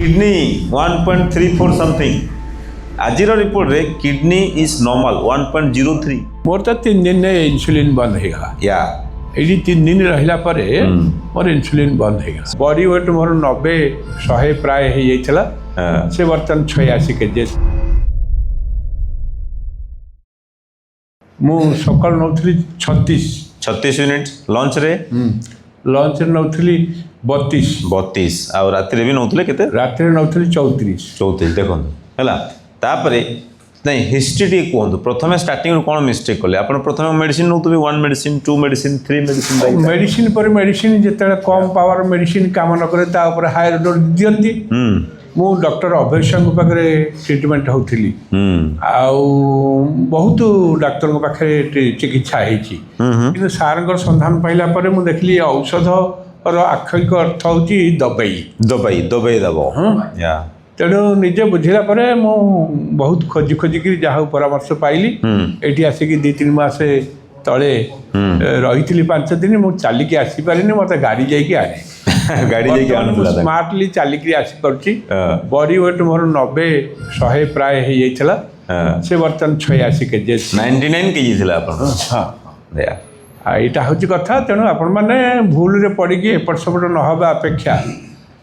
Kidney 1.34 something आज report रे kidney is normal 1.03 मोर तो 3 दिन ने इंसुलिन बंद होगा या ये 3 दिन रहिला परे मोर इंसुलिन बंद होगा बॉडी वेट मोर 90 100 प्राय हो जाइतला से बर्तन 86 केजी मु सकाल नौथली 36 यूनिट लंच रे लंच नौथली 32 आ राति रे भी नौथले केते राति रे नौथली 34 देखो हैला तापरे नहीं हिस्ट्री टी कहतु प्रथम स्टार्टिंग कौन मिस्टेक कले आप प्रथम मेडिसिन नौ 1 मेडिसिन 2 मेडिसिन 3 मेडिसिन मेडिसिन पर मेडिसिन जिते कम पावर मेडिसिन काम न करे ता ऊपर हायर डोज दियंती मु डॉक्टर अभय सिंह पाखे ट्रिटमेंट होउथिली आउ बहुत डॉक्टर पाखे चिकित्सा होती कि सार संधान पाइला पर मु देखली औषध आक्षरिक अर्थ हूँ दबाई दबाई दबाई दब तेणु निजे बुझिला परे मु बहुत खोजी खोजिकी जहाँ परामर्श पाइली एठी आसिक 2-3 मास तले रही 5 दिन मु चलिकी आसी पारिनी मत गाड़ी जाइए आने गाड़ी जाइए स्मार्टली चलिकी आसी पारुची बॉडी वेट मोर 90 100 प्राय हो जाइतला से बर्तन 86 केजी 99 केजी थिला अपन हाँ यहाँ हूँ कथा तेणु आपण मैंने भूल रे पड़ी एपट सेपट नहबा अपेक्षा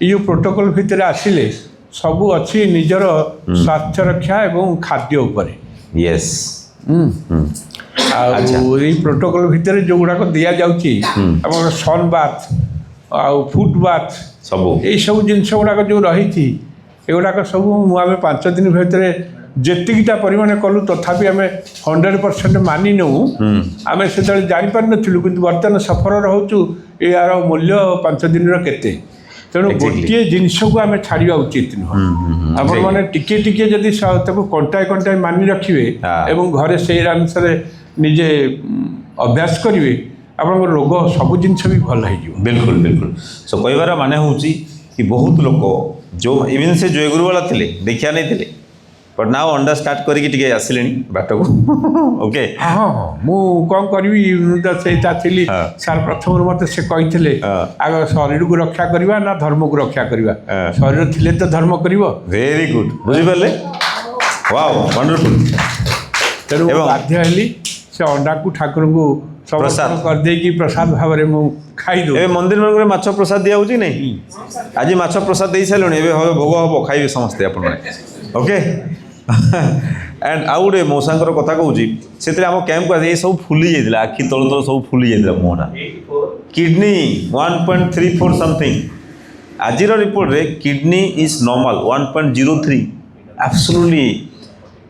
ये प्रोटोकॉल भितर आसिले सबू अच्छी निजर स्वास्थ्य रक्षा एवं खाद्य उपरे यस प्रोटोकॉल भितर जो गुड़ाक दि जाऊँगी सन बाथ आउ फुट बाथ सब यही सब जिनस गुड़ाक जो रही एगुड़ाक सब मुझे 5 दिन भितर जेतिकीटा परिमाण कलु तथापि आम 100% मानि नौ आम से जापार नु कि बर्तमान सफर रोचु यार मूल्य 5 दिन केते तेणु गोटे जिनस को आम छाड़ा उचित नुह आप टिके टिके जदि कंटाए कंटाए मानि रखिए एवं घरे से अनुसार निजे अभ्यास करेंगे आप रोग सब जिनस भी भल हो बिल्कुल बिल्कुल सो कहबार माने हूँ कि बहुत लोग जो इवन से जयगुरु वाला थे देखा नहीं थे बट नाउ अंडा स्टार्ट करके आसिले बाट को ओके हाँ मु कौन करी थी सार प्रथम मत से कही आग शरीर को रक्षा करवा ना धर्म को रक्षा करवा शरीर थिले तो धर्म कर वेरी गुड बुझिपारे वाओ वंडरफुल तेणु बाध्य हेली से अंडा को ठाकुर को प्रसाद करदे प्रसाद भाव में खाईदे ए मंदिर में माछ प्रसाद दिया होची नहीं आज माछ प्रसाद दे सारे भोग हम खाइबे समस्ते आप ओके एंड आउ गोटे मौसांकर कथा कहूँ से आम कैंप को ये सब फुली जाता आखि तल तल सब फुली जाता मुहटा किडनी 1.34 समथिंग आज रिपोर्ट रे किडनी इज नॉर्मल 1.03 एब्सोल्युटली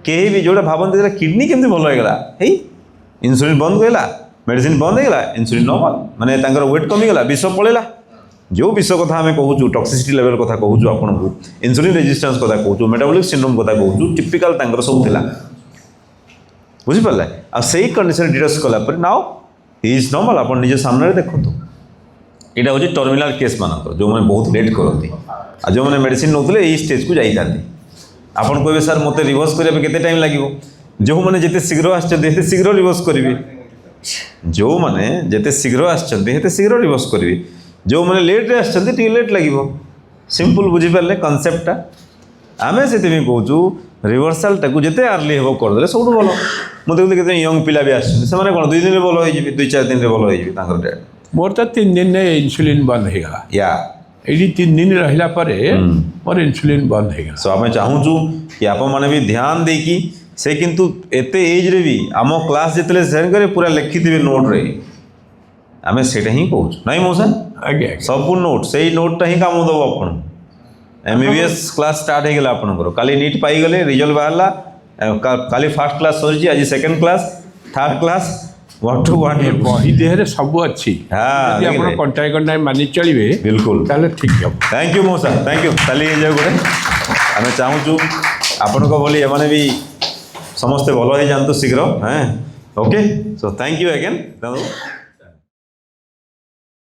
कहीं भी जोड़ा भावते किडनी केमती भल होगा इंसुलिन बंद होगा मेडिसिन बंद होगा इंसुलिन नॉर्मल माने वेट कमीगला विष पड़ेगा जो विष कथा आम कहूँ टॉक्सिसिटी लेवल कथा कहूँ आपन को इंसुलिन रेजिस्टेंस कथा कहूँ मेटाबॉलिक सिंड्रोम कथा कहूँ टिपिकल सब थिला बुझिपारे आ सही कंडीशन डिटॉक्स कलापर नाउ ही इज नॉर्मल आप निज सामने देखो यहाँ हूँ टर्मिनाल केस मानक जो मैंने बहुत लेट करती आ जो मैंने मेडिसिन नौते यही स्टेज को जाता आपन कहे सार मत रिवर्स करने केते टाइम लगे जो मैंने जिते शीघ्र आते शीघ्र रिवर्स करेंगे जो मैंने जिते शीघ्र आते शीघ्र रिवर्स करेंगे जो मैंने लेट रे आते लेट लगे सिंपल बुझीपारे कनसेप्टा आम से कहूँ रिवर्साल टाक जिते आर्ली हम करदे सब भल मुझे देखते केते यंग पिला भी आसने कौन 2 दिन भल हो 2-4 दिन भल हो मोर तो 3 दिन ने इंसुलिन बंद होगा या ये 3 दिन रहिला परे मोर इंसुलिन बंद होगा सो आम चाहूँ कि आप मैंने भी ध्यान देकी से किंतु एते एज रे भी आम क्लास जिते सेंड करे पूरा लिखिथे नोट रे आम से ही कहूँ नहीं मौसा आगे सब नोट से नोटा ही काम दब आप MBBS क्लास स्टार्ट हो गला आपंकर काली नीट पाईगले रिजल्ट बाहरला काली फास्ट क्लास सरी आज second class third class 1 to 1 बही देहरे सब अच्छी हाँ कंटाए कंटाए मानि चलिए बिल्कुल ठीक है थैंक यू मौसा थैंक यू चली जाए गोटे आम चाहूँ आपण भली एमाने भी समस्ते भल हो जातु शीघ्र हाँ okay so thank you again.